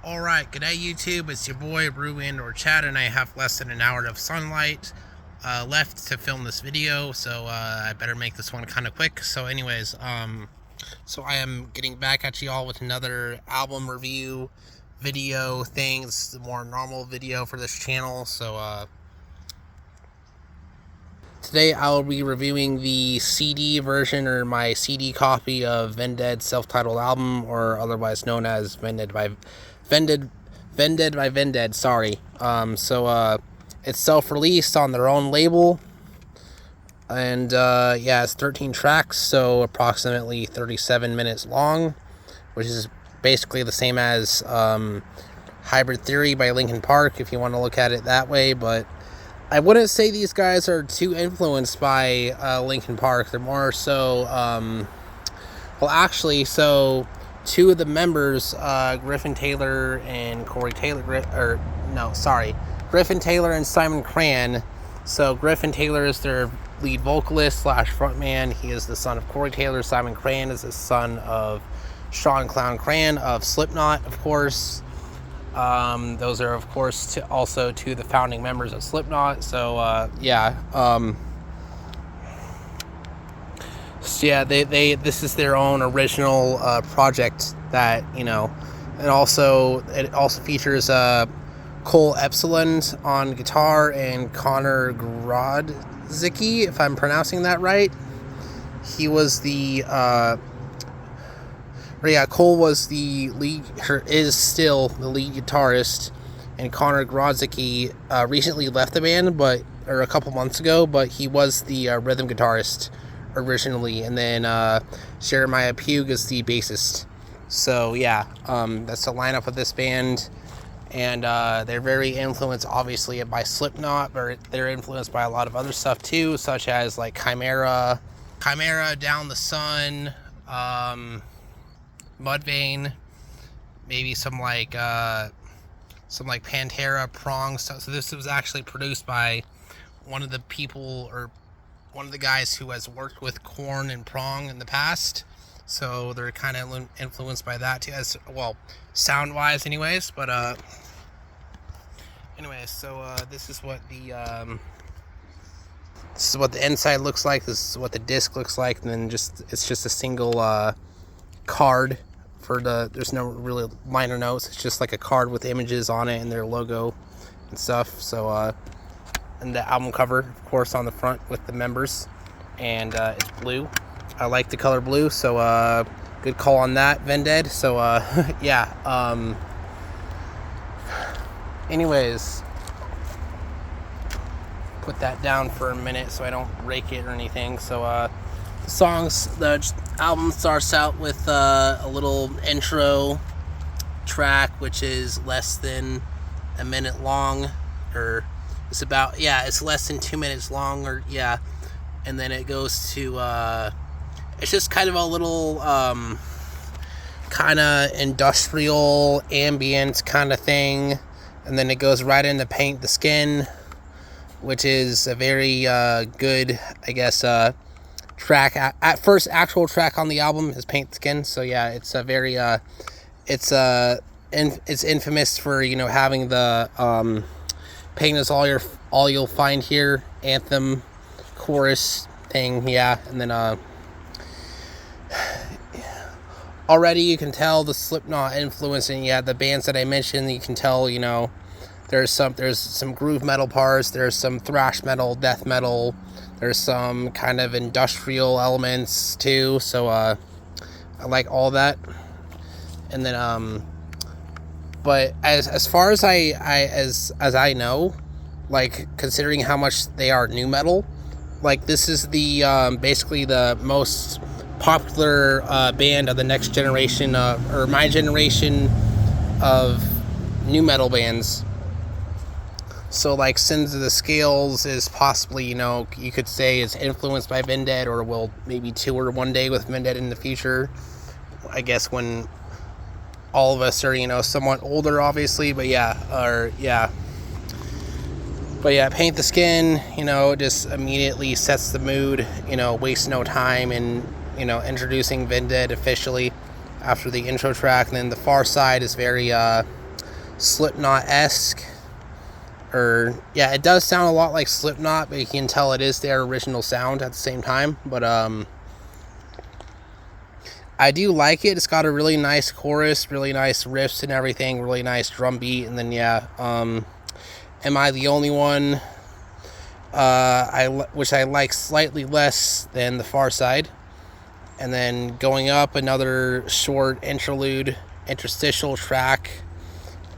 Alright, g'day YouTube, it's your boy Ruin or Chad, and I have less than an hour of sunlight left to film this video, so I better make this one kind of quick. So anyways, so I am getting back at y'all with another album review video thing. This is a more normal video for this channel, so today I'll be reviewing the CD version, or my CD copy of Vended self-titled album, or otherwise known as Vended Vended, sorry. It's self-released on their own label, and yeah, it's 13 tracks, so approximately 37 minutes long, which is basically the same as Hybrid Theory by Linkin Park, if you want to look at it that way. But I wouldn't say these guys are too influenced by Linkin Park. They're more so, well, actually, so two of the members, Griffin Taylor and Griffin Taylor and Simon Cran. So Griffin Taylor is their lead vocalist / frontman. He is the son of Corey Taylor. Simon Cran is the son of Sean Clown Cran of Slipknot, of course. Those are, of course, also two of the founding members of Slipknot. So this is their own original project that, and also it also features Cole Epsilon on guitar and Connor Grodzicki, if I'm pronouncing that right. He was the Cole was the lead, is still the lead guitarist, and Connor Grodzicki recently left the band, or a couple months ago, but he was the rhythm guitarist originally, and then Jeremiah Pugh is the bassist. So yeah, that's the lineup of this band, and they're very influenced, obviously, by Slipknot, but they're influenced by a lot of other stuff too, such as like Chimera, Down the Sun, Mudvayne, maybe some like Pantera, Prong stuff. So this was actually produced by one of the people, or one of the guys who has worked with Korn and Prong in the past. So they're kind of influenced by that too, as well, sound wise anyways. But this is what the inside looks like. This is what the disc looks like, and then it's just a single card for there's no really liner notes. It's just like a card with images on it and their logo and stuff. So and the album cover, of course, on the front with the members, and it's blue. I like the color blue, so good call on that, Vended. So yeah, anyways, put that down for a minute so I don't rake it or anything. So the album starts out with a little intro track, which is less than a minute long, or it's less than 2 minutes long, or yeah. And then it goes to it's just kind of a little kind of industrial ambient kind of thing, and then it goes right into Paint the Skin, which is a very good, I guess, track. At first actual track on the album is Paint the Skin. So yeah, it's a very it's infamous for having the paint is all you'll find here anthem chorus thing. Yeah, and then already you can tell the Slipknot influence, and the bands that I mentioned, you can tell there's some groove metal parts, there's some thrash metal, death metal, there's some kind of industrial elements too. So I like all that. And then but as far as I know, like, considering how much they are new metal, like, this is the basically the most popular band of the next generation, or my generation of new metal bands. So like Sins of the Scales is possibly, you could say, is influenced by Vended, or will maybe tour one day with Vended in the future, I guess, when all of us are somewhat older, obviously. But Paint the Skin, just immediately sets the mood, waste no time in introducing Vended officially after the intro track. And then The Far Side is very Slipknot-esque. Or, yeah, it does sound a lot like Slipknot, but you can tell it is their original sound at the same time. But, I do like it. It's got a really nice chorus, really nice riffs and everything, really nice drum beat. And then, yeah, Am I the Only One? Which I like slightly less than The Far Side. And then Going Up, another short interstitial track.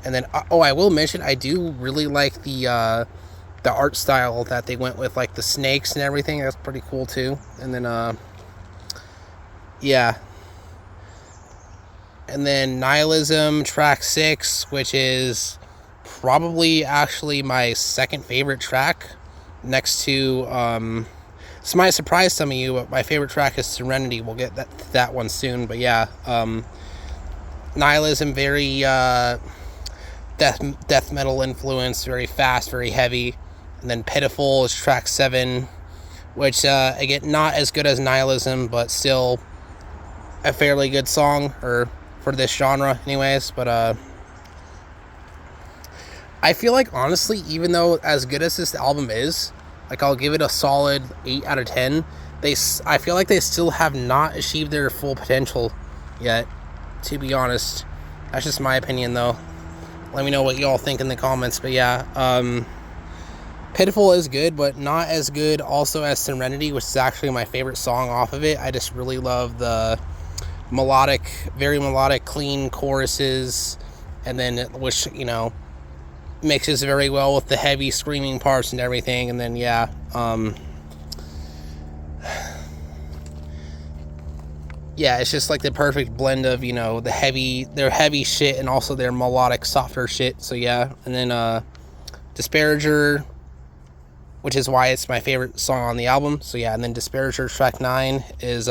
And then, I will mention, I do really like the art style that they went with, like the snakes and everything. That's pretty cool too. And then, yeah. And then Nihilism, track 6, which is probably actually my second favorite track, next to, this might surprise some of you, but my favorite track is Serenity. We'll get that one soon. But yeah, Nihilism, very death metal influence, very fast, very heavy. And then Pitiful is track 7, which, again, not as good as Nihilism, but still a fairly good song, or for this genre anyways. But I feel like, honestly, even though as good as this album is, like, I'll give it a solid 8 out of 10, I feel like they still have not achieved their full potential yet, to be honest. That's just my opinion, though. Let me know what y'all think in the comments. But yeah, Pitiful is good, but not as good also as Serenity, which is actually my favorite song off of it. I just really love the very melodic, clean choruses, and then which, mixes very well with the heavy screaming parts and everything. And then, yeah, yeah, it's just like the perfect blend of, their heavy shit and also their melodic, softer shit. So yeah, and then Disparager, which is why it's my favorite song on the album. So yeah, and then Disparager, track 9 is,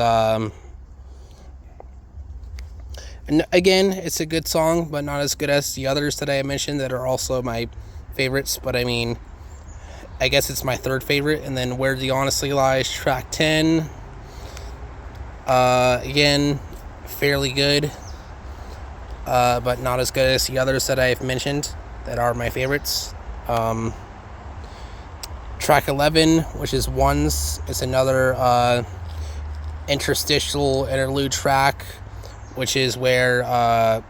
and again, it's a good song, but not as good as the others that I mentioned that are also my favorites. But I mean, I guess it's my third favorite. And then Where the Honestly Lies, track 10. Again, fairly good, but not as good as the others that I've mentioned that are my favorites. Track 11, which is Ones, is another interlude track, which is where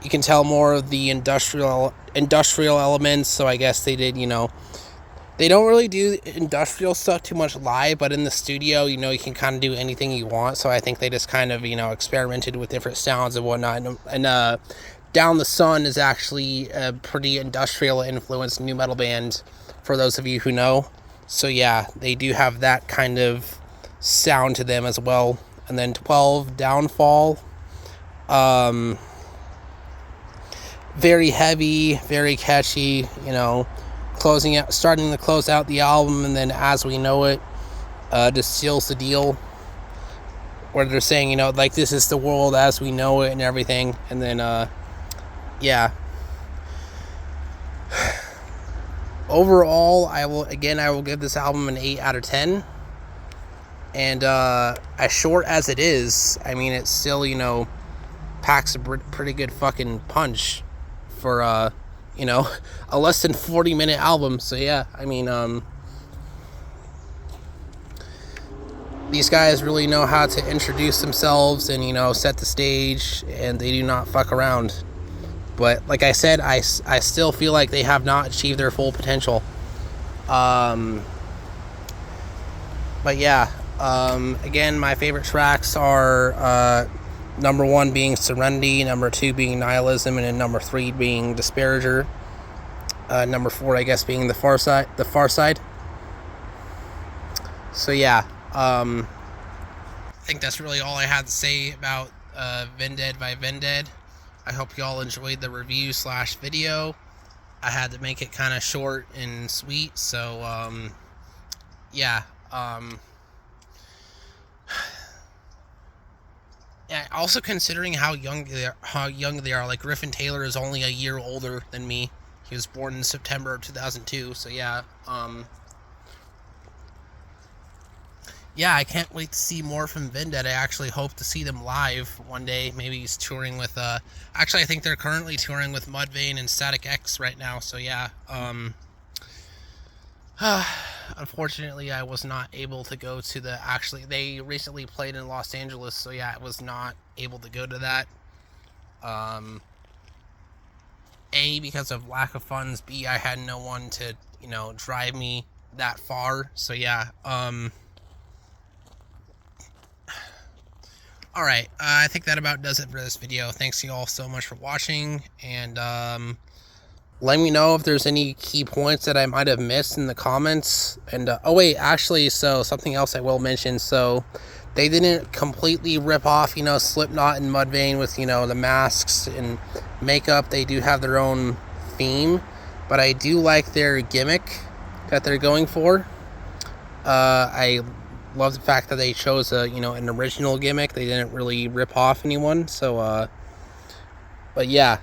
you can tell more of the industrial elements. So I guess they did, they don't really do industrial stuff too much live, but in the studio, you can kind of do anything you want. So I think they just kind of, experimented with different sounds and whatnot. And Down the Sun is actually a pretty industrial influenced nu metal band, for those of you who know. So yeah, they do have that kind of sound to them as well. And then 12, Downfall. Very heavy, very catchy, starting to close out the album, and then As We Know It just seals the deal, where they're saying, like, this is the world as we know it and everything. And then yeah, overall, I will give this album an 8 out of 10. And as short as it is, I mean, it still, packs a pretty good fucking punch for a less than 40-minute album. So yeah, I mean, these guys really know how to introduce themselves and, set the stage, and they do not fuck around. But like I said, I still feel like they have not achieved their full potential. But yeah, again, my favorite tracks are number 1 being Serenity, number 2 being Nihilism, and then number 3 being Disparager. Number 4, I guess, being The Far Side. So yeah, I think that's really all I had to say about Vended by Vended. I hope y'all enjoyed the review / video. I had to make it kind of short and sweet, so yeah. Yeah, also considering how young they are, like Griffin Taylor is only a year older than me. He was born in September of 2002, so yeah. yeah, I can't wait to see more from Vended. I actually hope to see them live one day. Maybe he's touring with actually I think they're currently touring with Mudvayne and Static X right now. So yeah, unfortunately I was not able to go to the, actually they recently played in Los Angeles, so yeah, I was not able to go to that. A, because of lack of funds, B, I had no one to, drive me that far. So yeah, all right, I think that about does it for this video. Thanks you all so much for watching, and let me know if there's any key points that I might have missed in the comments. And oh wait, actually, so something else I will mention. So they didn't completely rip off, Slipknot and Mudvayne with, the masks and makeup. They do have their own theme, but I do like their gimmick that they're going for. I love the fact that they chose an original gimmick. They didn't really rip off anyone. So but yeah,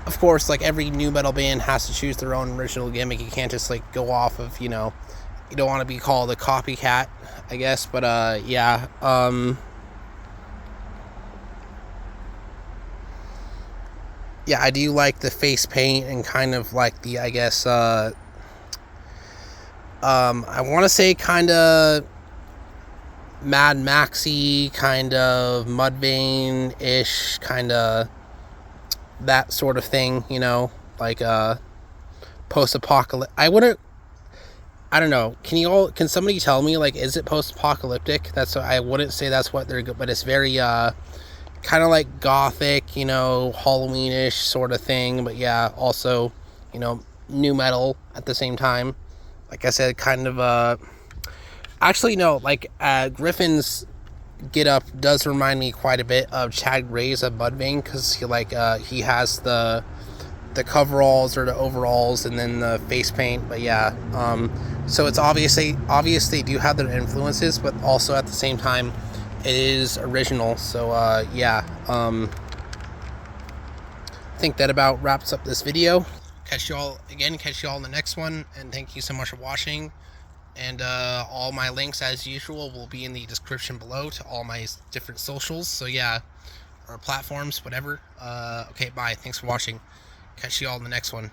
of course, like every new metal band has to choose their own original gimmick. You can't just like go off of, you don't want to be called a copycat, I guess. But yeah, yeah, I do like the face paint and kind of like the, I guess, I want to say kind of Mad Maxy, kind of Mudvayne-ish, kind of that sort of thing, like post-apocalyptic. I don't know. Can somebody tell me, like, is it post-apocalyptic? I wouldn't say that's what they're, but it's very kind of like gothic, Halloween-ish sort of thing. But yeah, also, new metal at the same time. Like I said, kind of actually no, like Griffin's get up does remind me quite a bit of Chad Gray's of Mudvayne, because he has the coveralls or the overalls and then the face paint. But yeah, so it's obvious they do have their influences, but also at the same time it is original. So yeah, I think that about wraps up this video. Catch you all in the next one, and thank you so much for watching. And all my links, as usual, will be in the description below to all my different socials. So yeah, or platforms, whatever. Okay, bye. Thanks for watching. Catch you all in the next one.